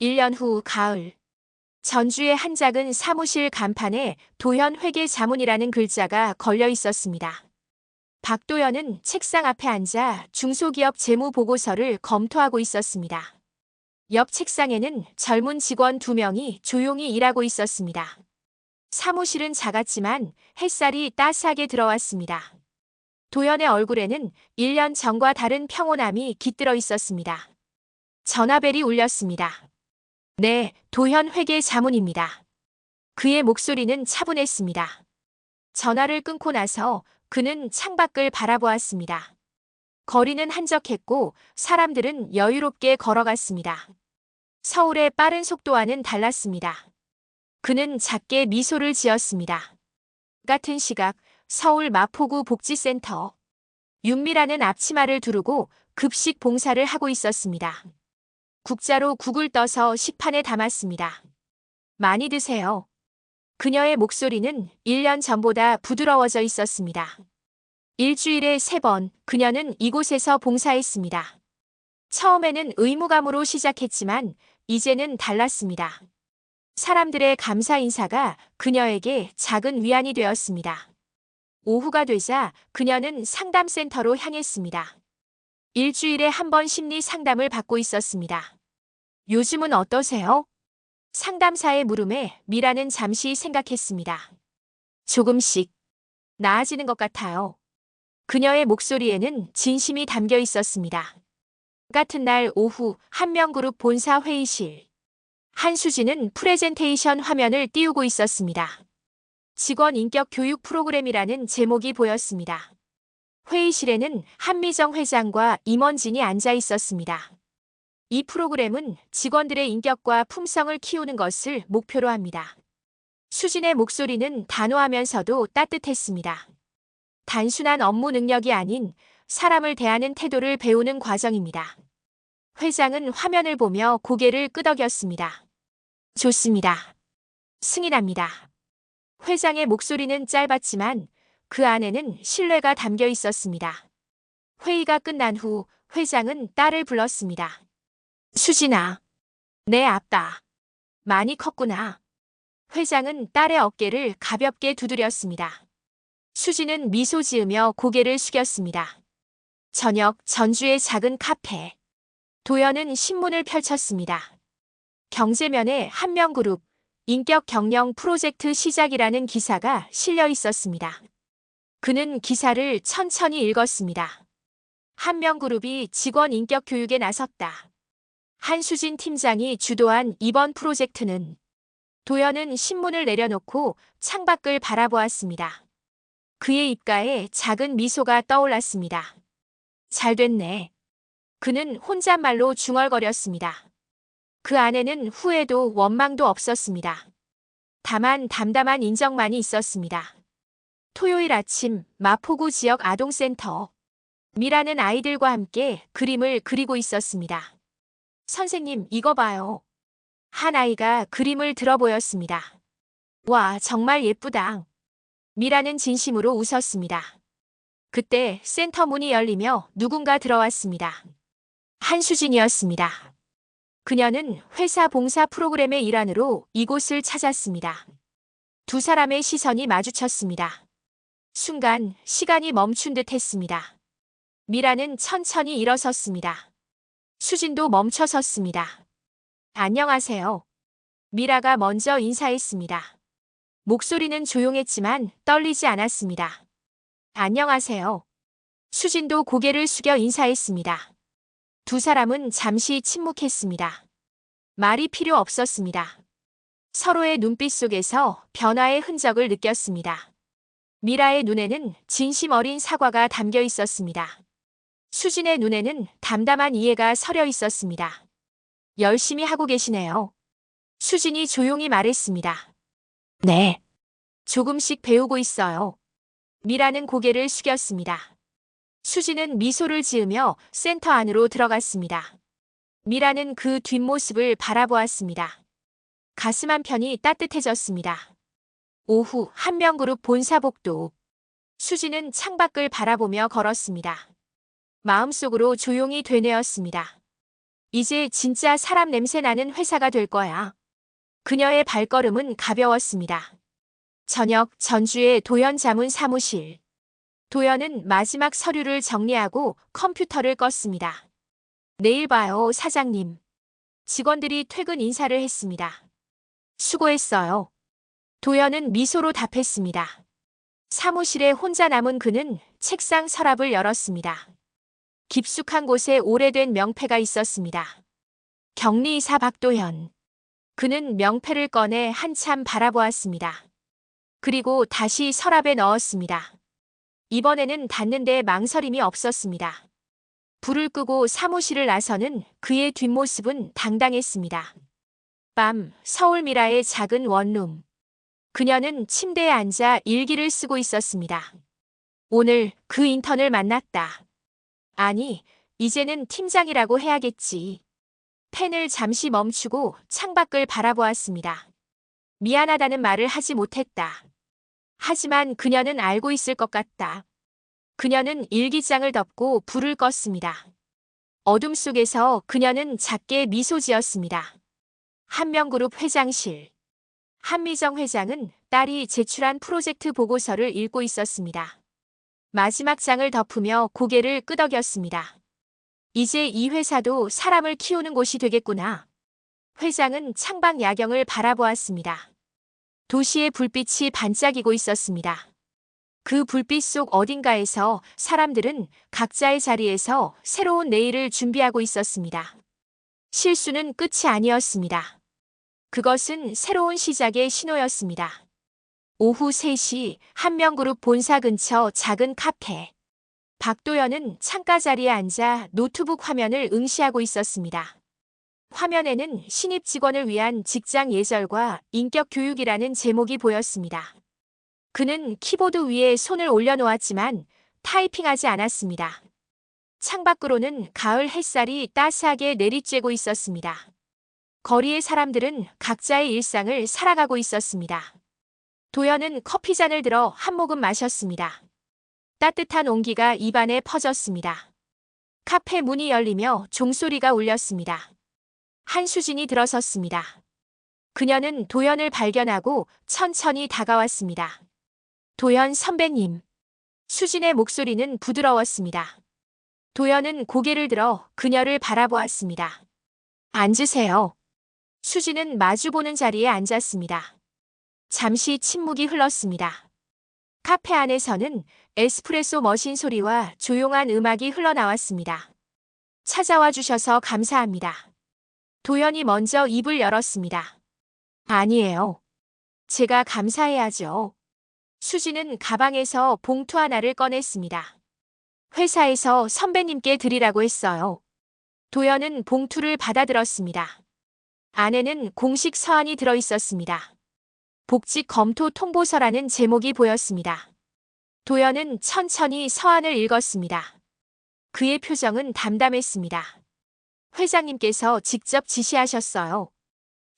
1년 후 가을. 전주의 한 작은 사무실 간판에 도현 회계 자문이라는 글자가 걸려 있었습니다. 박도현은 책상 앞에 앉아 중소기업 재무 보고서를 검토하고 있었습니다. 옆 책상에는 젊은 직원 2명이 조용히 일하고 있었습니다. 사무실은 작았지만 햇살이 따스하게 들어왔습니다. 도연의 얼굴에는 1년 전과 다른 평온함이 깃들어 있었습니다. 전화벨이 울렸습니다. 네, 도현 회계 자문입니다. 그의 목소리는 차분했습니다. 전화를 끊고 나서 그는 창밖을 바라보았습니다. 거리는 한적했고 사람들은 여유롭게 걸어갔습니다. 서울의 빠른 속도와는 달랐습니다. 그는 작게 미소를 지었습니다. 같은 시각 서울 마포구 복지센터. 윤미라는 앞치마를 두르고 급식 봉사를 하고 있었습니다. 국자로 국을 떠서 식판에 담았습니다. 많이 드세요. 그녀의 목소리는 1년 전보다 부드러워져 있었습니다. 일주일에 3번 그녀는 이곳에서 봉사했습니다. 처음에는 의무감으로 시작했지만 이제는 달랐습니다. 사람들의 감사 인사가 그녀에게 작은 위안이 되었습니다. 오후가 되자 그녀는 상담센터로 향했습니다. 일주일에 1번 심리 상담을 받고 있었습니다. 요즘은 어떠세요? 상담사의 물음에 미라는 잠시 생각했습니다. 조금씩 나아지는 것 같아요. 그녀의 목소리에는 진심이 담겨 있었습니다. 같은 날 오후 한명그룹 본사 회의실. 한수진은 프레젠테이션 화면을 띄우고 있었습니다. 직원 인격 교육 프로그램이라는 제목이 보였습니다. 회의실에는 한미정 회장과 임원진이 앉아 있었습니다. 이 프로그램은 직원들의 인격과 품성을 키우는 것을 목표로 합니다. 수진의 목소리는 단호하면서도 따뜻했습니다. 단순한 업무 능력이 아닌 사람을 대하는 태도를 배우는 과정입니다. 회장은 화면을 보며 고개를 끄덕였습니다. 좋습니다. 승인합니다. 회장의 목소리는 짧았지만 그 안에는 신뢰가 담겨 있었습니다. 회의가 끝난 후 회장은 딸을 불렀습니다. 수진아, 내 아빠. 많이 컸구나. 회장은 딸의 어깨를 가볍게 두드렸습니다. 수진은 미소 지으며 고개를 숙였습니다. 저녁 전주의 작은 카페. 도연은 신문을 펼쳤습니다. 경제면에 한명그룹 인격 경영 프로젝트 시작이라는 기사가 실려 있었습니다. 그는 기사를 천천히 읽었습니다. 한명그룹이 직원 인격 교육에 나섰다. 한수진 팀장이 주도한 이번 프로젝트는. 도연은 신문을 내려놓고 창밖을 바라보았습니다. 그의 입가에 작은 미소가 떠올랐습니다. 잘 됐네. 그는 혼잣말로 중얼거렸습니다. 그 안에는 후회도 원망도 없었습니다. 다만 담담한 인정만이 있었습니다. 토요일 아침 마포구 지역 아동센터. 미라는 아이들과 함께 그림을 그리고 있었습니다. 선생님, 이거 봐요. 한 아이가 그림을 들어 보였습니다. 와, 정말 예쁘다. 미라는 진심으로 웃었습니다. 그때 센터 문이 열리며 누군가 들어왔습니다. 한수진이었습니다. 그녀는 회사 봉사 프로그램의 일환으로 이곳을 찾았습니다. 두 사람의 시선이 마주쳤습니다. 순간 시간이 멈춘 듯 했습니다. 미라는 천천히 일어섰습니다. 수진도 멈춰 섰습니다. 안녕하세요. 미라가 먼저 인사했습니다. 목소리는 조용했지만 떨리지 않았습니다. 안녕하세요. 수진도 고개를 숙여 인사했습니다. 두 사람은 잠시 침묵했습니다. 말이 필요 없었습니다. 서로의 눈빛 속에서 변화의 흔적을 느꼈습니다. 미라의 눈에는 진심 어린 사과가 담겨 있었습니다. 수진의 눈에는 담담한 이해가 서려 있었습니다. 열심히 하고 계시네요. 수진이 조용히 말했습니다. 네. 조금씩 배우고 있어요. 미라는 고개를 숙였습니다. 수진은 미소를 지으며 센터 안으로 들어갔습니다. 미라는 그 뒷모습을 바라보았습니다. 가슴 한편이 따뜻해졌습니다. 오후 한명그룹 본사복도. 수진은 창밖을 바라보며 걸었습니다. 마음속으로 조용히 되뇌었습니다. 이제 진짜 사람 냄새 나는 회사가 될 거야. 그녀의 발걸음은 가벼웠습니다. 저녁 전주의 도연 자문 사무실. 도연은 마지막 서류를 정리하고 컴퓨터를 껐습니다. 내일 봐요, 사장님. 직원들이 퇴근 인사를 했습니다. 수고했어요. 도연은 미소로 답했습니다. 사무실에 혼자 남은 그는 책상 서랍을 열었습니다. 깊숙한 곳에 오래된 명패가 있었습니다. 격리이사 박도현. 그는 명패를 꺼내 한참 바라보았습니다. 그리고 다시 서랍에 넣었습니다. 이번에는 닫는데 망설임이 없었습니다. 불을 끄고 사무실을 나서는 그의 뒷모습은 당당했습니다. 밤, 서울 미라의 작은 원룸. 그녀는 침대에 앉아 일기를 쓰고 있었습니다. 오늘 그 인턴을 만났다. 아니, 이제는 팀장이라고 해야겠지. 펜을 잠시 멈추고 창밖을 바라보았습니다. 미안하다는 말을 하지 못했다. 하지만 그녀는 알고 있을 것 같다. 그녀는 일기장을 덮고 불을 껐습니다. 어둠 속에서 그녀는 작게 미소 지었습니다. 한명그룹 회장실. 한미정 회장은 딸이 제출한 프로젝트 보고서를 읽고 있었습니다. 마지막 장을 덮으며 고개를 끄덕였습니다. 이제 이 회사도 사람을 키우는 곳이 되겠구나. 회장은 창밖 야경을 바라보았습니다. 도시의 불빛이 반짝이고 있었습니다. 그 불빛 속 어딘가에서 사람들은 각자의 자리에서 새로운 내일을 준비하고 있었습니다. 실수는 끝이 아니었습니다. 그것은 새로운 시작의 신호였습니다. 오후 3시 한명그룹 본사 근처 작은 카페. 박도연은 창가 자리에 앉아 노트북 화면을 응시하고 있었습니다. 화면에는 신입 직원을 위한 직장 예절과 인격 교육이라는 제목이 보였습니다. 그는 키보드 위에 손을 올려놓았지만 타이핑하지 않았습니다. 창밖으로는 가을 햇살이 따스하게 내리쬐고 있었습니다. 거리의 사람들은 각자의 일상을 살아가고 있었습니다. 도연은 커피잔을 들어 한 모금 마셨습니다. 따뜻한 온기가 입안에 퍼졌습니다. 카페 문이 열리며 종소리가 울렸습니다. 한수진이 들어섰습니다. 그녀는 도연을 발견하고 천천히 다가왔습니다. 도연 선배님. 수진의 목소리는 부드러웠습니다. 도연은 고개를 들어 그녀를 바라보았습니다. 앉으세요. 수진은 마주보는 자리에 앉았습니다. 잠시 침묵이 흘렀습니다. 카페 안에서는 에스프레소 머신 소리와 조용한 음악이 흘러나왔습니다. 찾아와 주셔서 감사합니다. 도연이 먼저 입을 열었습니다. 아니에요. 제가 감사해야죠. 수진은 가방에서 봉투 하나를 꺼냈습니다. 회사에서 선배님께 드리라고 했어요. 도연은 봉투를 받아들었습니다. 안에는 공식 서한이 들어 있었습니다. 복직 검토 통보서라는 제목이 보였습니다. 도연은 천천히 서한을 읽었습니다. 그의 표정은 담담했습니다. 회장님께서 직접 지시하셨어요.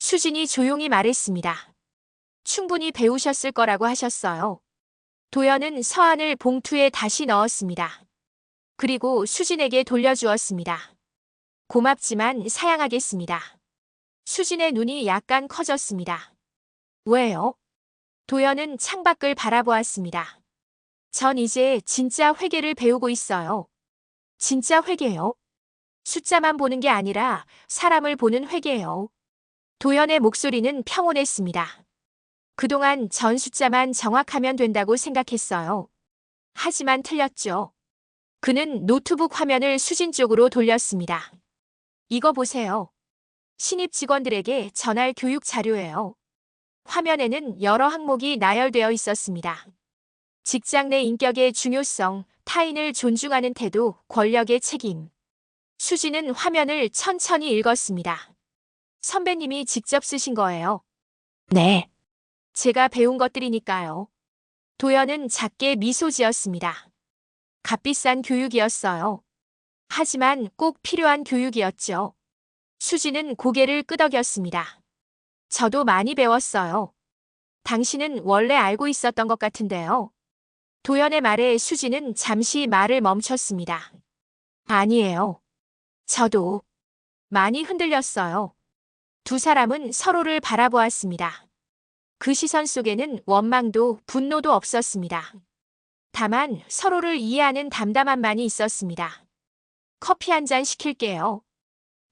수진이 조용히 말했습니다. 충분히 배우셨을 거라고 하셨어요. 도연은 서한을 봉투에 다시 넣었습니다. 그리고 수진에게 돌려주었습니다. 고맙지만 사양하겠습니다. 수진의 눈이 약간 커졌습니다. 왜요? 도연은 창밖을 바라보았습니다. 전 이제 진짜 회계를 배우고 있어요. 진짜 회계요? 숫자만 보는 게 아니라 사람을 보는 회계요. 도연의 목소리는 평온했습니다. 그동안 전 숫자만 정확하면 된다고 생각했어요. 하지만 틀렸죠. 그는 노트북 화면을 수진 쪽으로 돌렸습니다. 이거 보세요. 신입 직원들에게 전할 교육 자료예요. 화면에는 여러 항목이 나열되어 있었습니다. 직장 내 인격의 중요성, 타인을 존중하는 태도, 권력의 책임. 수지는 화면을 천천히 읽었습니다. 선배님이 직접 쓰신 거예요. 네. 제가 배운 것들이니까요. 도연은 작게 미소 지었습니다. 값비싼 교육이었어요. 하지만 꼭 필요한 교육이었죠. 수지는 고개를 끄덕였습니다. 저도 많이 배웠어요. 당신은 원래 알고 있었던 것 같은데요. 도연의 말에 수지는 잠시 말을 멈췄습니다. 아니에요. 저도 많이 흔들렸어요. 두 사람은 서로를 바라보았습니다. 그 시선 속에는 원망도 분노도 없었습니다. 다만 서로를 이해하는 담담함만이 있었습니다. 커피 한 잔 시킬게요.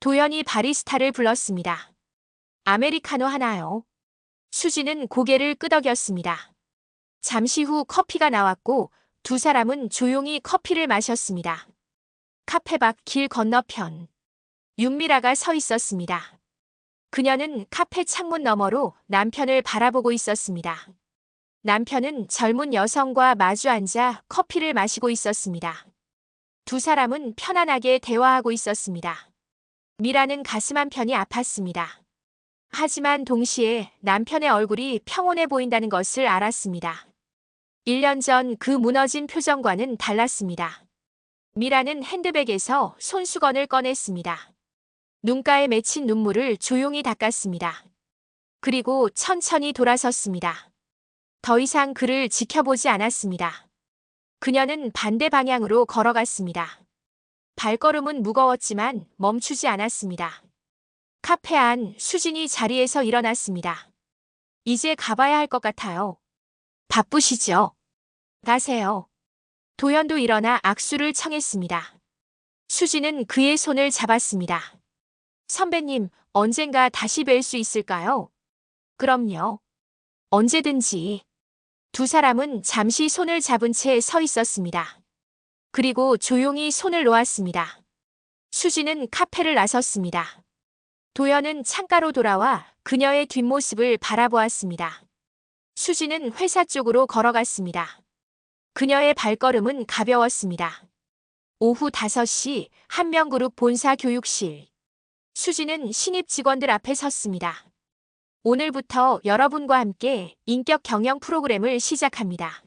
도연이 바리스타를 불렀습니다. 아메리카노 하나요. 수지는 고개를 끄덕였습니다. 잠시 후 커피가 나왔고 두 사람은 조용히 커피를 마셨습니다. 카페 밖 길 건너편. 윤미라가 서 있었습니다. 그녀는 카페 창문 너머로 남편을 바라보고 있었습니다. 남편은 젊은 여성과 마주 앉아 커피를 마시고 있었습니다. 두 사람은 편안하게 대화하고 있었습니다. 미라는 가슴 한편이 아팠습니다. 하지만 동시에 남편의 얼굴이 평온해 보인다는 것을 알았습니다. 1년 전 그 무너진 표정과는 달랐습니다. 미라는 핸드백에서 손수건을 꺼냈습니다. 눈가에 맺힌 눈물을 조용히 닦았습니다. 그리고 천천히 돌아섰습니다. 더 이상 그를 지켜보지 않았습니다. 그녀는 반대 방향으로 걸어갔습니다. 발걸음은 무거웠지만 멈추지 않았습니다. 카페 안 수진이 자리에서 일어났습니다. 이제 가봐야 할 것 같아요. 바쁘시죠? 가세요. 도연도 일어나 악수를 청했습니다. 수진은 그의 손을 잡았습니다. 선배님, 언젠가 다시 뵐 수 있을까요? 그럼요. 언제든지. 두 사람은 잠시 손을 잡은 채 서 있었습니다. 그리고 조용히 손을 놓았습니다. 수지는 카페를 나섰습니다. 도연은 창가로 돌아와 그녀의 뒷모습을 바라보았습니다. 수지는 회사 쪽으로 걸어갔습니다. 그녀의 발걸음은 가벼웠습니다. 오후 5시 한명그룹 본사 교육실. 수지는 신입 직원들 앞에 섰습니다. 오늘부터 여러분과 함께 인격 경영 프로그램을 시작합니다.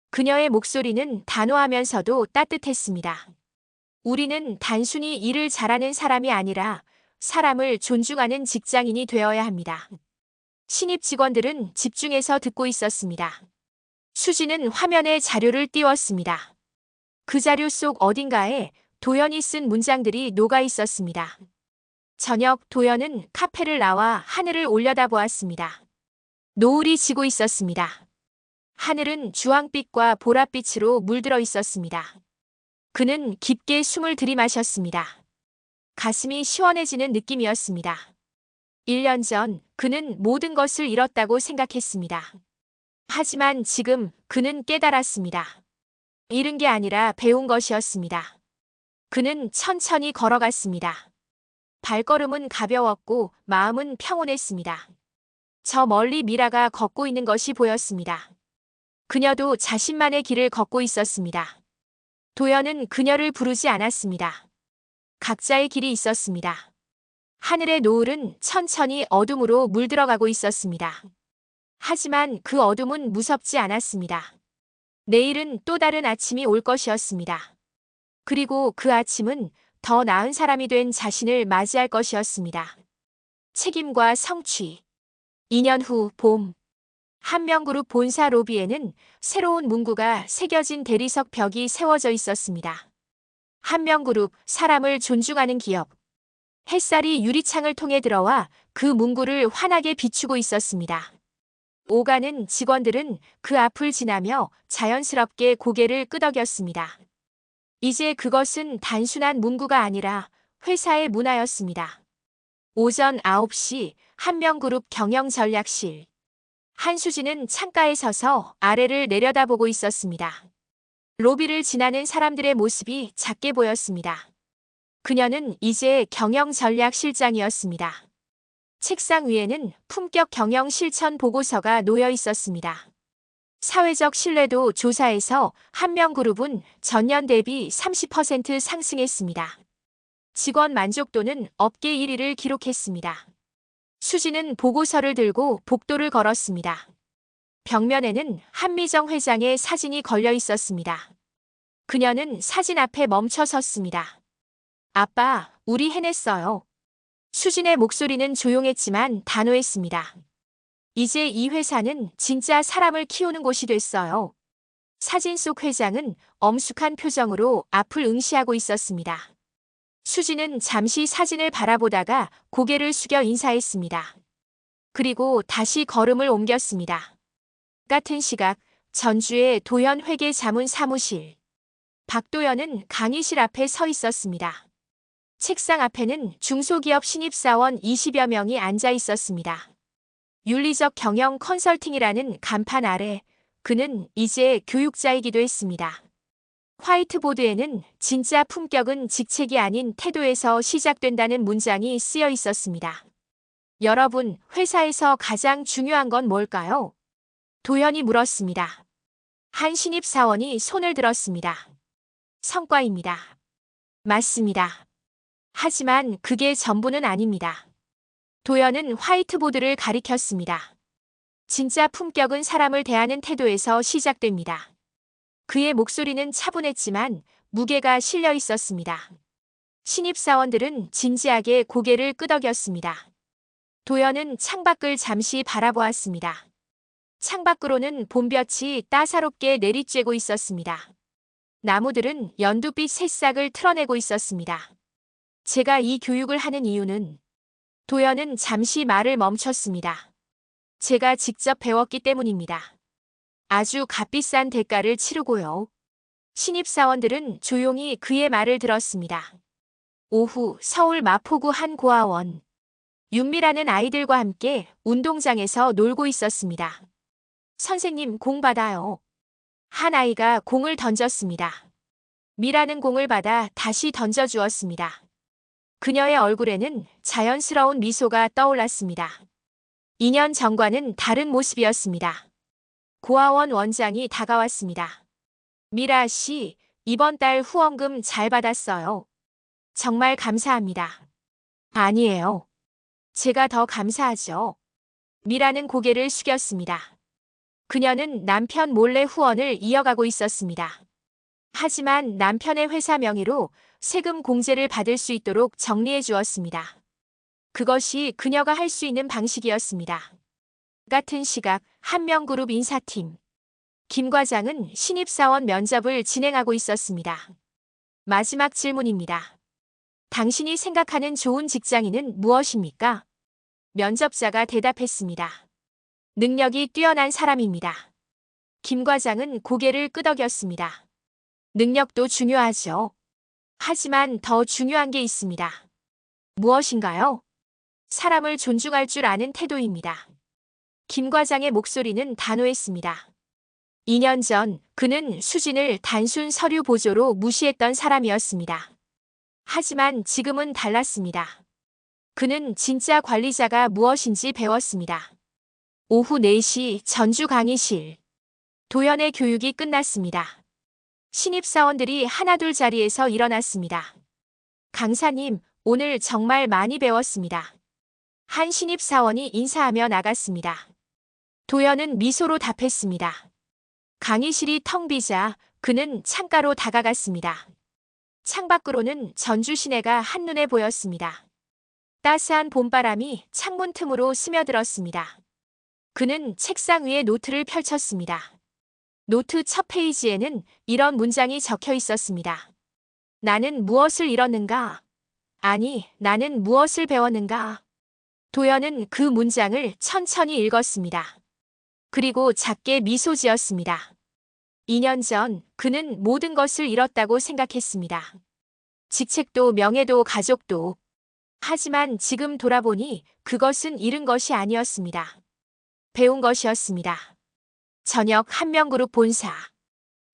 그녀의 목소리는 단호하면서도 따뜻했습니다. 우리는 단순히 일을 잘하는 사람이 아니라 사람을 존중하는 직장인이 되어야 합니다. 신입 직원들은 집중해서 듣고 있었습니다. 수지는 화면에 자료를 띄웠습니다. 그 자료 속 어딘가에 도연이 쓴 문장들이 녹아 있었습니다. 저녁 도연은 카페를 나와 하늘을 올려다보았습니다. 노을이 지고 있었습니다. 하늘은 주황빛과 보랏빛으로 물들어 있었습니다. 그는 깊게 숨을 들이마셨습니다. 가슴이 시원해지는 느낌이었습니다. 1년 전 그는 모든 것을 잃었다고 생각했습니다. 하지만 지금 그는 깨달았습니다. 잃은 게 아니라 배운 것이었습니다. 그는 천천히 걸어갔습니다. 발걸음은 가벼웠고 마음은 평온했습니다. 저 멀리 미라가 걷고 있는 것이 보였습니다. 그녀도 자신만의 길을 걷고 있었습니다. 도연은 그녀를 부르지 않았습니다. 각자의 길이 있었습니다. 하늘의 노을은 천천히 어둠으로 물들어가고 있었습니다. 하지만 그 어둠은 무섭지 않았습니다. 내일은 또 다른 아침이 올 것이었습니다. 그리고 그 아침은 더 나은 사람이 된 자신을 맞이할 것이었습니다. 책임과 성취. 2년 후 봄. 한명그룹 본사 로비에는 새로운 문구가 새겨진 대리석 벽이 세워져 있었습니다. 한명그룹, 사람을 존중하는 기업. 햇살이 유리창을 통해 들어와 그 문구를 환하게 비추고 있었습니다. 오가는 직원들은 그 앞을 지나며 자연스럽게 고개를 끄덕였습니다. 이제 그것은 단순한 문구가 아니라 회사의 문화였습니다. 오전 9시 한명그룹 경영전략실. 한수진은 창가에 서서 아래를 내려다보고 있었습니다. 로비를 지나는 사람들의 모습이 작게 보였습니다. 그녀는 이제 경영전략실장이었습니다. 책상 위에는 품격 경영 실천 보고서가 놓여 있었습니다. 사회적 신뢰도 조사에서 한명그룹은 전년 대비 30% 상승했습니다. 직원 만족도는 업계 1위를 기록했습니다. 수진은 보고서를 들고 복도를 걸었습니다. 벽면에는 한미정 회장의 사진이 걸려 있었습니다. 그녀는 사진 앞에 멈춰 섰습니다. 아빠, 우리 해냈어요. 수진의 목소리는 조용했지만 단호했습니다. 이제 이 회사는 진짜 사람을 키우는 곳이 됐어요. 사진 속 회장은 엄숙한 표정으로 앞을 응시하고 있었습니다. 수진은 잠시 사진을 바라보다가 고개를 숙여 인사했습니다. 그리고 다시 걸음을 옮겼습니다. 같은 시각 전주의 도현 회계 자문 사무실. 박도연은 강의실 앞에 서 있었습니다. 책상 앞에는 중소기업 신입사원 20여 명이 앉아 있었습니다. 윤리적 경영 컨설팅이라는 간판 아래 그는 이제 교육자이기도 했습니다. 화이트보드에는 진짜 품격은 직책이 아닌 태도에서 시작된다는 문장이 쓰여 있었습니다. 여러분, 회사에서 가장 중요한 건 뭘까요? 도현이 물었습니다. 한 신입사원이 손을 들었습니다. 성과입니다. 맞습니다. 하지만 그게 전부는 아닙니다. 도연은 화이트보드를 가리켰습니다. 진짜 품격은 사람을 대하는 태도에서 시작됩니다. 그의 목소리는 차분했지만 무게가 실려 있었습니다. 신입사원들은 진지하게 고개를 끄덕였습니다. 도연은 창밖을 잠시 바라보았습니다. 창밖으로는 봄볕이 따사롭게 내리쬐고 있었습니다. 나무들은 연두빛 새싹을 틀어내고 있었습니다. 제가 이 교육을 하는 이유는 도연은 잠시 말을 멈췄습니다. 제가 직접 배웠기 때문입니다. 아주 값비싼 대가를 치르고요. 신입사원들은 조용히 그의 말을 들었습니다. 오후 서울 마포구 한 고아원. 윤미라는 아이들과 함께 운동장에서 놀고 있었습니다. 선생님, 공 받아요. 한 아이가 공을 던졌습니다. 미라는 공을 받아 다시 던져주었습니다. 그녀의 얼굴에는 자연스러운 미소가 떠올랐습니다. 2년 전과는 다른 모습이었습니다. 고아원 원장이 다가왔습니다. 미라 씨, 이번 달 후원금 잘 받았어요. 정말 감사합니다. 아니에요. 제가 더 감사하죠. 미라는 고개를 숙였습니다. 그녀는 남편 몰래 후원을 이어가고 있었습니다. 하지만 남편의 회사 명의로 세금 공제를 받을 수 있도록 정리해 주었습니다. 그것이 그녀가 할 수 있는 방식이었습니다. 같은 시각 한명그룹 인사팀. 김 과장은 신입사원 면접을 진행하고 있었습니다. 마지막 질문입니다. 당신이 생각하는 좋은 직장인은 무엇입니까? 면접자가 대답했습니다. 능력이 뛰어난 사람입니다. 김 과장은 고개를 끄덕였습니다. 능력도 중요하죠. 하지만 더 중요한 게 있습니다. 무엇인가요? 사람을 존중할 줄 아는 태도입니다. 김 과장의 목소리는 단호했습니다. 2년 전 그는 수진을 단순 서류 보조로 무시했던 사람이었습니다. 하지만 지금은 달랐습니다. 그는 진짜 관리자가 무엇인지 배웠습니다. 오후 4시 전주 강의실. 도연의 교육이 끝났습니다. 신입사원들이 하나둘 자리에서 일어났습니다. 강사님, 오늘 정말 많이 배웠습니다. 한 신입사원이 인사하며 나갔습니다. 도연은 미소로 답했습니다. 강의실이 텅 비자 그는 창가로 다가갔습니다. 창밖으로는 전주 시내가 한눈에 보였습니다. 따스한 봄바람이 창문 틈으로 스며들었습니다. 그는 책상 위에 노트를 펼쳤습니다. 노트 첫 페이지에는 이런 문장이 적혀 있었습니다. 나는 무엇을 잃었는가? 아니, 나는 무엇을 배웠는가? 도연은 그 문장을 천천히 읽었습니다. 그리고 작게 미소 지었습니다. 2년 전 그는 모든 것을 잃었다고 생각했습니다. 직책도 명예도 가족도. 하지만 지금 돌아보니 그것은 잃은 것이 아니었습니다. 배운 것이었습니다. 저녁 한명그룹 본사.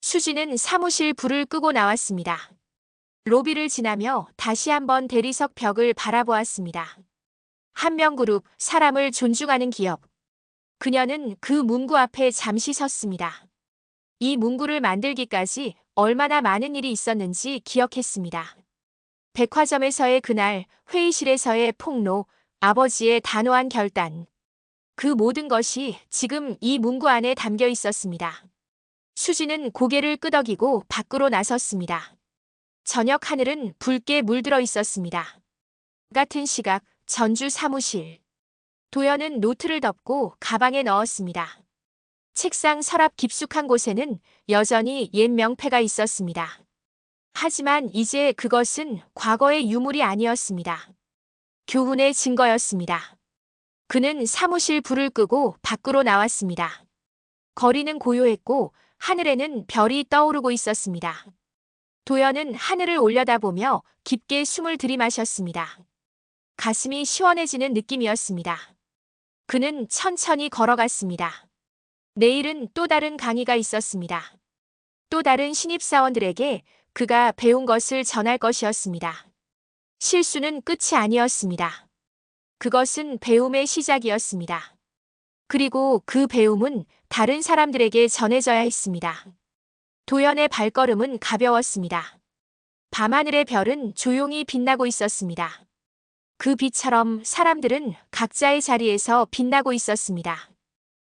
수지는 사무실 불을 끄고 나왔습니다. 로비를 지나며 다시 한번 대리석 벽을 바라보았습니다. 한명그룹, 사람을 존중하는 기업. 그녀는 그 문구 앞에 잠시 섰습니다. 이 문구를 만들기까지 얼마나 많은 일이 있었는지 기억했습니다. 백화점에서의 그날, 회의실에서의 폭로, 아버지의 단호한 결단. 그 모든 것이 지금 이 문구 안에 담겨 있었습니다. 수지는 고개를 끄덕이고 밖으로 나섰습니다. 저녁 하늘은 붉게 물들어 있었습니다. 같은 시각, 전주 사무실. 도연은 노트를 덮고 가방에 넣었습니다. 책상 서랍 깊숙한 곳에는 여전히 옛 명패가 있었습니다. 하지만 이제 그것은 과거의 유물이 아니었습니다. 교훈의 증거였습니다. 그는 사무실 불을 끄고 밖으로 나왔습니다. 거리는 고요했고 하늘에는 별이 떠오르고 있었습니다. 도연은 하늘을 올려다보며 깊게 숨을 들이마셨습니다. 가슴이 시원해지는 느낌이었습니다. 그는 천천히 걸어갔습니다. 내일은 또 다른 강의가 있었습니다. 또 다른 신입사원들에게 그가 배운 것을 전할 것이었습니다. 실수는 끝이 아니었습니다. 그것은 배움의 시작이었습니다. 그리고 그 배움은 다른 사람들에게 전해져야 했습니다. 도연의 발걸음은 가벼웠습니다. 밤하늘의 별은 조용히 빛나고 있었습니다. 그 빛처럼 사람들은 각자의 자리에서 빛나고 있었습니다.